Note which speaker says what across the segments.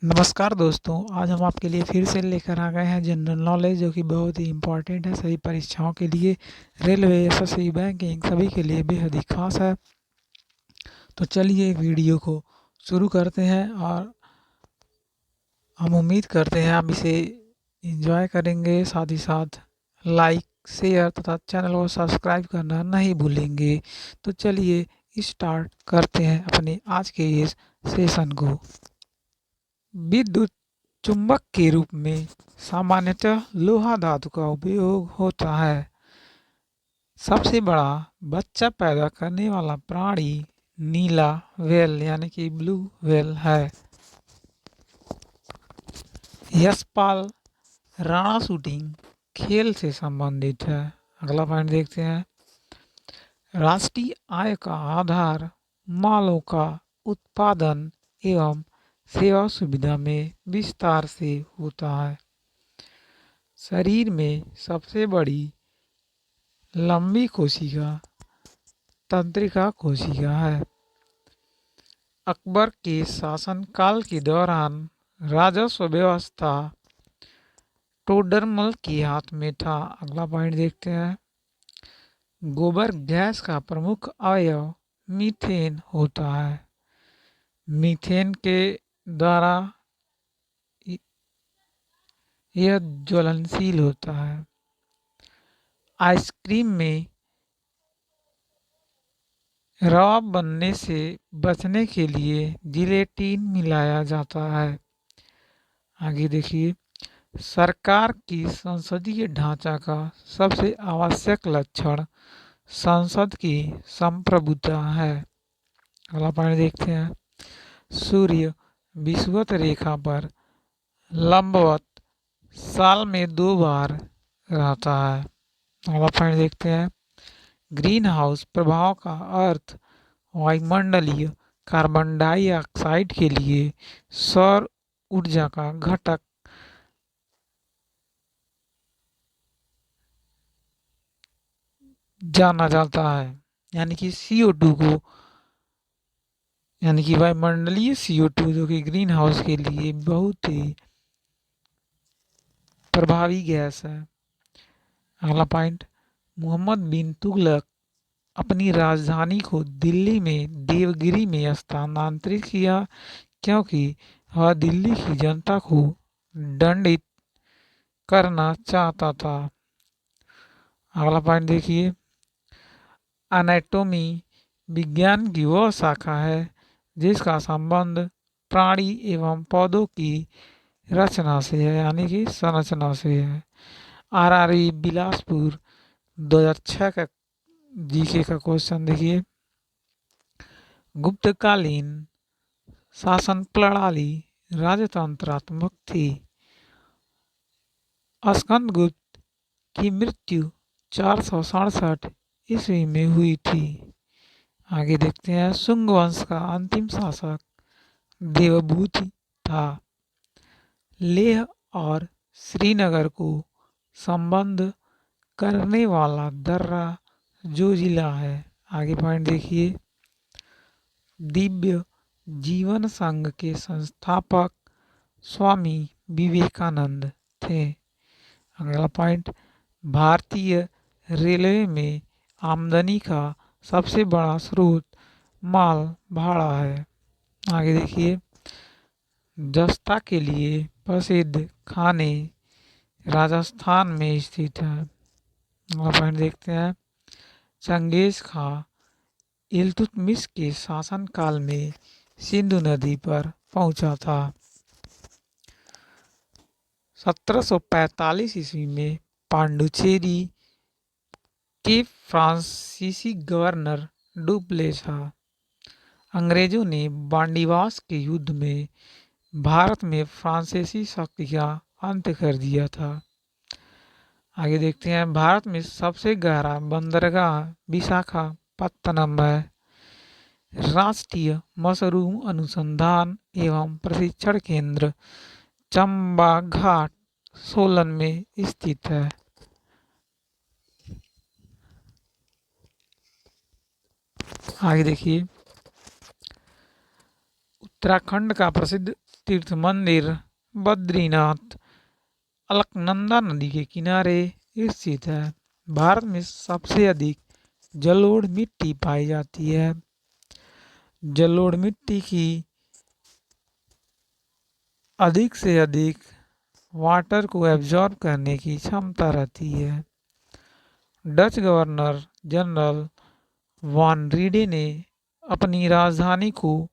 Speaker 1: नमस्कार दोस्तों, आज हम आपके लिए फिर से लेकर आ गए हैं जनरल नॉलेज जो कि बहुत ही इम्पोर्टेंट है सभी परीक्षाओं के लिए। रेलवे, एसएससी, बैंकिंग सभी के लिए बेहद ही खास है। तो चलिए वीडियो को शुरू करते हैं और हम उम्मीद करते हैं आप इसे एंजॉय करेंगे, साथ ही साथ लाइक, शेयर तथा चैनल को सब्सक्राइब करना नहीं भूलेंगे। तो चलिए स्टार्ट करते हैं अपने आज के इस सेशन को। विद्युत चुंबक के रूप में सामान्यतः लोहा धातु का उपयोग होता है। सबसे बड़ा बच्चा पैदा करने वाला प्राणी नीला व्हेल यानी कि ब्लू व्हेल है। यशपाल राणा शूटिंग खेल से संबंधित है। अगला पॉइंट देखते हैं। राष्ट्रीय आय का आधार मालों का उत्पादन एवं सेवा सुविधा में विस्तार से होता है। शरीर में सबसे बड़ी लंबी कोशिका तंत्रिका कोशिका है। अकबर के शासनकाल के दौरान राजस्व व्यवस्था टोडरमल के हाथ में था। अगला पॉइंट देखते हैं। गोबर गैस का प्रमुख अवयव मीथेन होता है। मीथेन के द्वारा यह ज्वलनशील होता है। आइसक्रीम में रवा बनने से बचने के लिए जिलेटिन मिलाया जाता है। आगे देखिए। सरकार की संसदीय ढांचा का सबसे आवश्यक लक्षण संसद की संप्रभुता है। अगला पॉइंट देखते हैं। सूर्य विषुवत रेखा पर लंबवत साल में 2 बार रहता है। अगला पॉइंट देखते हैं। ग्रीन हाउस प्रभाव का अर्थ वायुमंडलीय कार्बन डाइऑक्साइड के लिए सौर ऊर्जा का घटक जाना जाता है। यानी कि CO2 को, यानी कि वायुमंडलीय CO2 जो कि ग्रीन हाउस के लिए बहुत ही प्रभावी गैस है। अगला पॉइंट। मोहम्मद बिन तुगलक अपनी राजधानी को दिल्ली में देवगिरी में स्थानांतरित किया क्योंकि वह दिल्ली की जनता को दंडित करना चाहता था। अगला पॉइंट देखिए। एनाटॉमी विज्ञान की वह शाखा है जिसका संबंध प्राणी एवं पौधों की रचना से है, यानी कि संरचना से है। RRB बिलासपुर 2006 का जीके का क्वेश्चन देखिए। गुप्तकालीन शासन प्रणाली राजतंत्रात्मक थी। स्कंदगुप्त की मृत्यु 467 ईस्वी में हुई थी। आगे देखते हैं। शुंग वंश का अंतिम शासक देवभूति था। लेह और श्रीनगर को संबंध करने वाला दर्रा जो जिला है। आगे पॉइंट देखिए। दिव्य जीवन संघ के संस्थापक स्वामी विवेकानंद थे। अगला पॉइंट। भारतीय रेलवे में आमदनी का सबसे बड़ा स्रोत माल भाड़ा है। आगे देखिए। जस्ता के लिए प्रसिद्ध खाने राजस्थान में स्थित है। अगला पॉइंट देखते हैं। चंगेज खां इल्तुतमिश के शासनकाल में सिंधु नदी पर पहुंचा था। 1745 ईस्वी में पांडुचेरी के फ्रांसीसी गवर्नर डुप्लेझा अंग्रेजों ने बांडीवास के युद्ध में भारत में फ्रांसीसी शक्ति का अंत कर दिया था। आगे देखते हैं। भारत में सबसे गहरा बंदरगाह विशाखापत्तनम है। राष्ट्रीय मशरूम अनुसंधान एवं प्रशिक्षण केंद्र चंबाघाट सोलन में स्थित है। आगे देखिए। उत्तराखंड का प्रसिद्ध तीर्थ मंदिर बद्रीनाथ अलकनंदा नदी के किनारे स्थित है। भारत में सबसे अधिक जलोढ़ मिट्टी पाई जाती है। जलोढ़ मिट्टी की अधिक से अधिक वाटर को एब्जॉर्ब करने की क्षमता रहती है। डच गवर्नर जनरल वान रीडे ने अपनी राजधानी को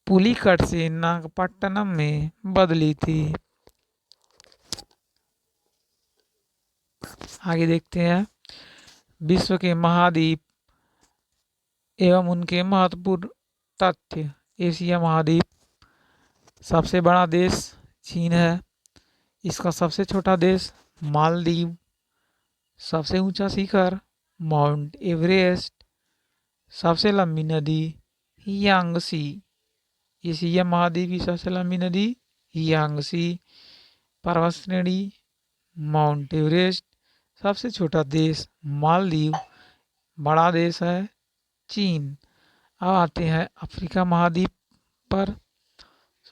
Speaker 1: पुलिकट से नागपट्टनम में बदली थी। आगे देखते हैं विश्व के महाद्वीप एवं उनके महत्वपूर्ण तथ्य। एशिया महाद्वीप, सबसे बड़ा देश चीन है। इसका सबसे छोटा देश मालदीव। सबसे ऊंचा शिखर माउंट एवरेस्ट। सबसे लंबी नदी यांगसी। एशिया महाद्वीप की सबसे लंबी नदी यांगसी। पर्वत श्रेणी माउंट एवरेस्ट। सबसे छोटा देश मालदीव। बड़ा देश है चीन। अब आते हैं अफ्रीका महाद्वीप पर।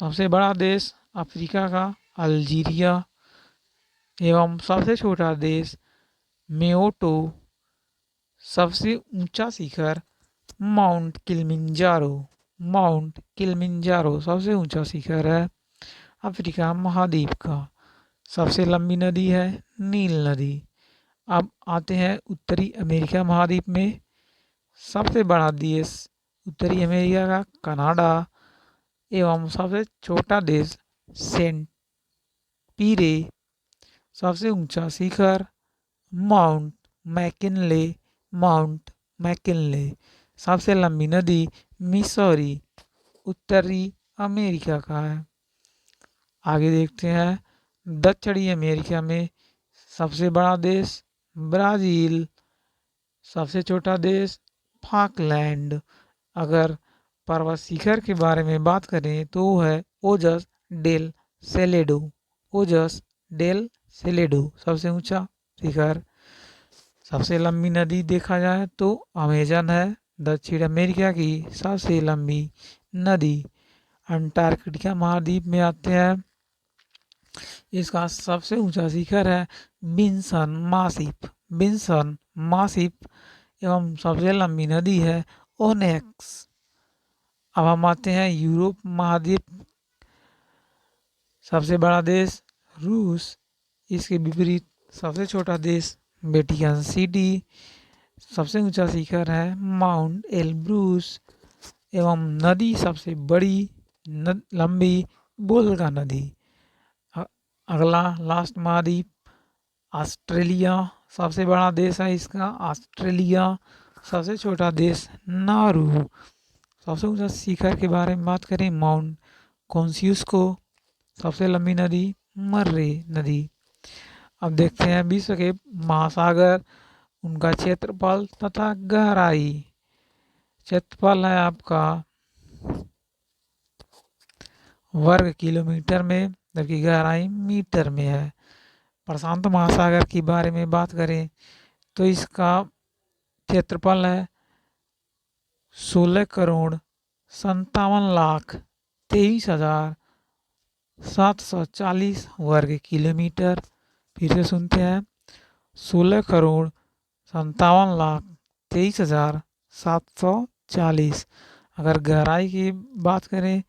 Speaker 1: सबसे बड़ा देश अफ्रीका का अल्जीरिया एवं सबसे छोटा देश मेओटो। सबसे ऊंचा शिखर माउंट किलिमंजारो। माउंट किलिमंजारो सबसे ऊंचा शिखर है अफ्रीका महाद्वीप का। सबसे लंबी नदी है नील नदी। अब आते हैं उत्तरी अमेरिका महाद्वीप में। सबसे बड़ा देश उत्तरी अमेरिका का कनाडा एवं सबसे छोटा देश सेंट पीरे। सबसे ऊंचा शिखर माउंट मैकिनले। Mount McKinley. सबसे लंबी नदी मिसौरी उत्तरी अमेरिका का है। आगे देखते हैं दक्षिणी अमेरिका में। सबसे बड़ा देश ब्राज़ील। सबसे छोटा देश फाकलैंड। अगर पर्वत शिखर के बारे में बात करें तो वो है ओजस डेल सेलेडो। ओजस डेल सेलेडो सबसे ऊंचा शिखर। सबसे लंबी नदी देखा जाए तो अमेजन है, दक्षिण अमेरिका की सबसे लंबी नदी। अंटार्कटिका महाद्वीप में आते हैं। इसका सबसे ऊंचा शिखर है विंसन मासिप। विंसन मासिप एवं सबसे लंबी नदी है ओनेक्स। अब हम आते हैं यूरोप महाद्वीप। सबसे बड़ा देश रूस। इसके विपरीत सबसे छोटा देश वेटिकन सिटी। सबसे ऊंचा शिखर है माउंट एलब्रूस एवं नदी सबसे बड़ी लंबी वोल्गा नदी। अगला लास्ट महाद्वीप ऑस्ट्रेलिया। सबसे बड़ा देश है इसका ऑस्ट्रेलिया। सबसे छोटा देश नारू। सबसे ऊंचा शिखर के बारे में बात करें माउंट कॉन्स्यूस्को। सबसे लंबी नदी मर्रे नदी। अब देखते हैं विश्व के महासागर, उनका क्षेत्रफल तथा गहराई। क्षेत्रफल है आपका वर्ग किलोमीटर में, जबकि गहराई मीटर में है। प्रशांत महासागर के बारे में बात करें तो इसका क्षेत्रफल है 16,57,23,740 वर्ग किलोमीटर। फिर से सुनते हैं 16,57,23,740। अगर गहराई की बात करें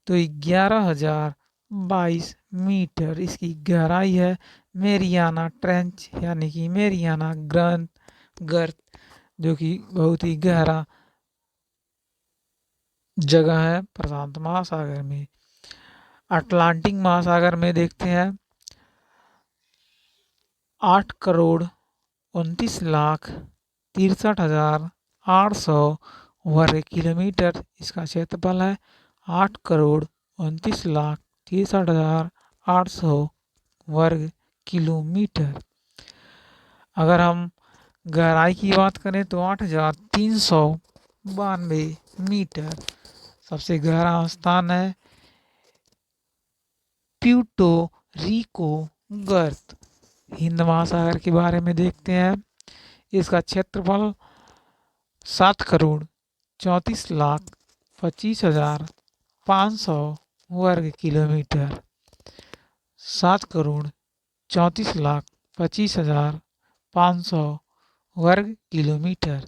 Speaker 1: तो 11,022 मीटर इसकी गहराई है। मेरियाना ट्रेंच यानी कि मेरियाना गर्त, जो कि बहुत ही गहरा जगह है प्रशांत महासागर में। अटलांटिक महासागर में देखते हैं 8,29,63,800 वर्ग किलोमीटर इसका क्षेत्रफल है। 8,29,63,800 वर्ग किलोमीटर। अगर हम गहराई की बात करें तो 8,392 मीटर। सबसे गहरा स्थान है प्यूर्टो रिको गर्त। हिंद महासागर के बारे में देखते हैं। इसका क्षेत्रफल 7,34,00,000 25,500 वर्ग किलोमीटर। 7,34,25,500 वर्ग किलोमीटर।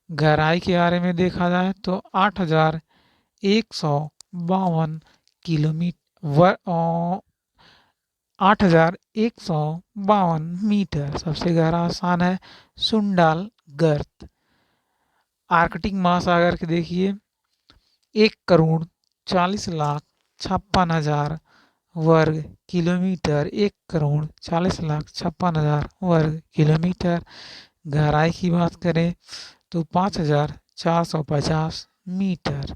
Speaker 1: गहराई के बारे में देखा जाए तो 8,152 किलोमीटर 8,152 मीटर। सबसे गहरा स्थान है सुंडाल गर्त। आर्कटिक महासागर के देखिए 1,40,56,000 वर्ग किलोमीटर। 1,40,56,000 वर्ग किलोमीटर। गहराई की बात करें तो 5,450 मीटर।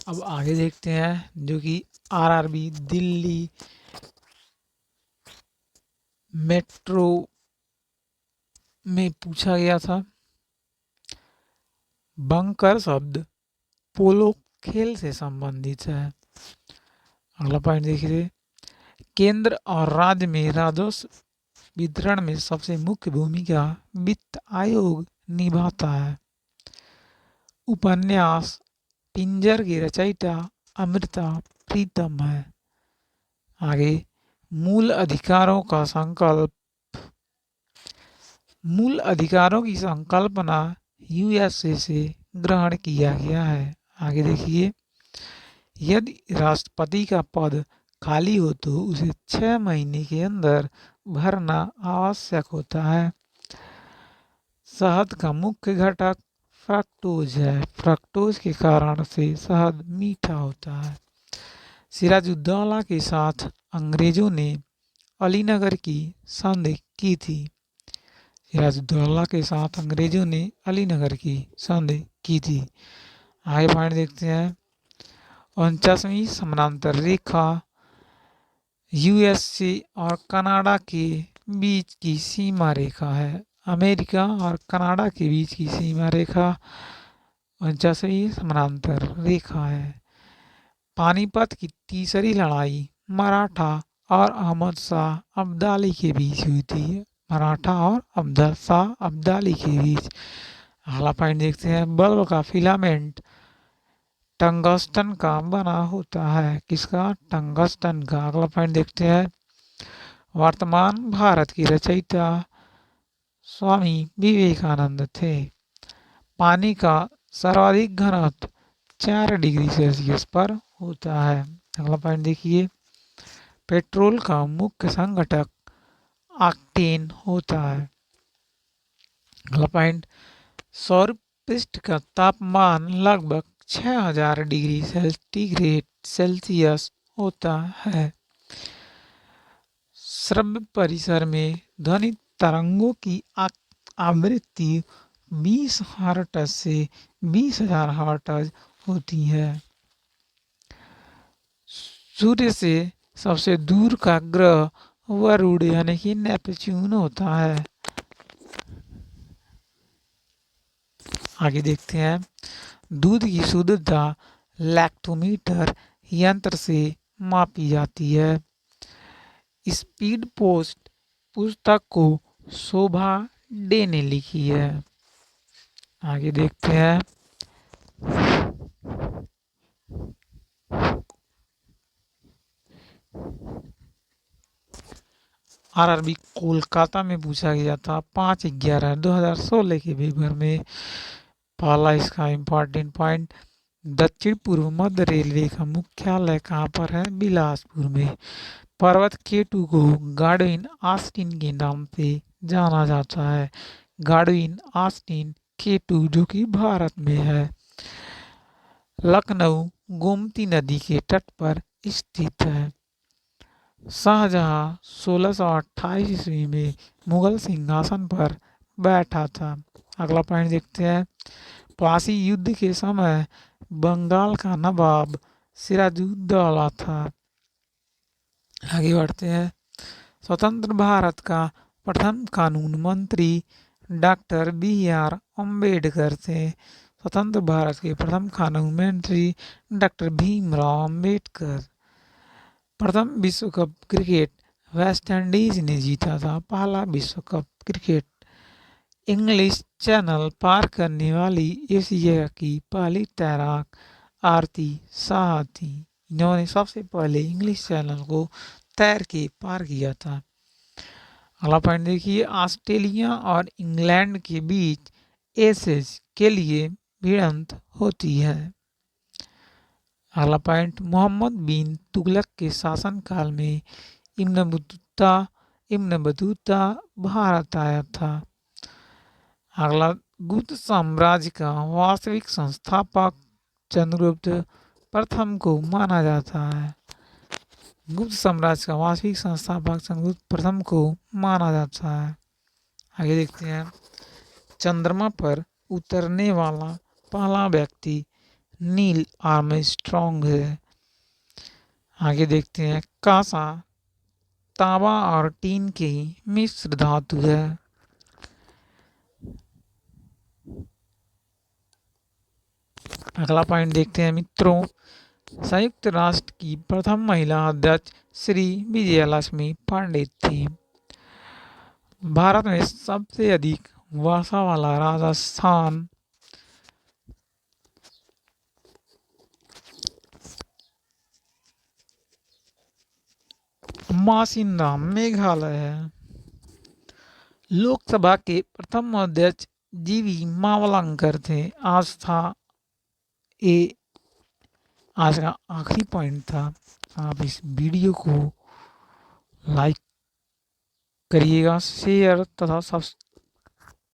Speaker 1: अब आगे देखते हैं जो कि आरआरबी दिल्ली मेट्रो में पूछा गया था। बंकर शब्द पोलो खेल से संबंधित है। अगला पॉइंट देखिए, केंद्र और राज्य में राजस्व वितरण में सबसे मुख्य भूमिका वित्त आयोग निभाता है। उपन्यास पिंजर की रचयिता अमृता प्रीतम है। आगे, मूल अधिकारों की संकल्पना यूएसए से ग्रहण किया गया है। आगे देखिए, यदि राष्ट्रपति का पद खाली हो तो उसे 6 महीने के अंदर भरना आवश्यक होता है। शहद का मुख्य घटक फ्रक्टोज है। फ्रक्टोज के कारण से शहद मीठा होता है। सिराजुद्दौला के साथ अंग्रेजों ने अलीनगर की संधि की थी। सिराजुद्दौला के साथ अंग्रेजों ने अलीनगर की संधि की थी। आगे पॉइंट देखते हैं, 49वीं समानांतर रेखा यूएसए और कनाडा के बीच की सीमा रेखा है। अमेरिका और कनाडा के बीच की सीमा रेखा 49वीं समानांतर रेखा है। पानीपत की तीसरी लड़ाई मराठा और अहमद शाह अब्दाली के बीच हुई थी। मराठा और अहमद शाह अब्दाली के बीच। अगला पॉइंट देखते हैं, बल्ब का फिलामेंट टंगस्टन का बना होता है। किसका? टंगस्टन का। अगला पॉइंट देखते हैं, वर्तमान भारत की रचयिता स्वामी विवेकानंद थे। पानी का सर्वाधिक घनत्व 4 डिग्री सेल्सियस पर होता है। अगला पॉइंट देखिए, पेट्रोल का मुख्य संघटक ऑक्टेन होता है। अगला पॉइंट, सौर पृष्ठ का तापमान लगभग 6000 डिग्री सेंटीग्रेड सेल्सियस होता है। श्रव्य परिसर में ध्वनि तरंगों की आवृत्ति 20 हर्ट्ज से 20,000 हर्ट्ज होती है। सूर्य से सबसे दूर का ग्रह वरुण यानी कि नेपच्यून होता है। आगे देखते हैं, दूध की शुद्धता लैक्टोमीटर यंत्र से मापी जाती है। स्पीड पोस्ट पुस्तक को शोभा डे ने लिखी है। आगे देखते हैं, आरआरबी कोलकाता में पूछा गया था 5/11/2016 के पेपर में। पहला इसका इम्पोर्टेंट पॉइंट, दक्षिण पूर्व मध्य रेलवे का मुख्यालय कहाँ पर है? बिलासपुर में। पर्वत केटू को गाडविन ऑस्टिन के नाम से जाना जाता है। गाडविन ऑस्टिन केटू जो कि भारत में है। लखनऊ गोमती नदी के तट पर स्थित है। शाहजहां 1628 ईस्वी में मुगल सिंहासन पर बैठा था। अगला पॉइंट देखते हैं, प्लासी युद्ध के समय बंगाल का नवाब सिराजुद्दौला था। आगे बढ़ते हैं, स्वतंत्र भारत का प्रथम कानून मंत्री डॉक्टर बी.आर. अम्बेडकर थे। स्वतंत्र भारत के प्रथम कानून मंत्री डॉक्टर भीमराव अम्बेडकर। प्रथम विश्व कप क्रिकेट वेस्ट इंडीज ने जीता था। पहला विश्व कप क्रिकेट इंग्लिश चैनल पार करने वाली एशिया की पहली तैराक आरती शाह थी। इन्होंने सबसे पहले इंग्लिश चैनल को तैर के पार किया था। अगला पॉइंट देखिए, ऑस्ट्रेलिया और इंग्लैंड के बीच एसेज के लिए भिड़ंत होती है। अगला पॉइंट, मोहम्मद बिन तुगलक के शासनकाल में इब्न बतूता भारत आया था। अगला, गुप्त साम्राज्य का वास्तविक संस्थापक चंद्रगुप्त प्रथम को माना जाता है। गुप्त साम्राज्य का वास्तविक संस्थापक चंद्रगुप्त प्रथम को माना जाता है। आगे देखते हैं, चंद्रमा पर उतरने वाला पहला व्यक्ति नील आर्मस्ट्रॉन्ग है। आगे देखते हैं, कांसा तांबा और टीन की मिश्र धातु है। अगला पॉइंट देखते हैं मित्रों, संयुक्त राष्ट्र की प्रथम महिला अध्यक्ष श्री विजयलक्ष्मी पंडित थी। भारत में सबसे अधिक वर्षा वाला राजस्थान मासिंदा मेघालय है। लोकसभा के प्रथम अध्यक्ष जीवी मावलंकर थे। आज का आखिरी पॉइंट था। आप इस वीडियो को लाइक करिएगा, शेयर तथा सब्सक्राइब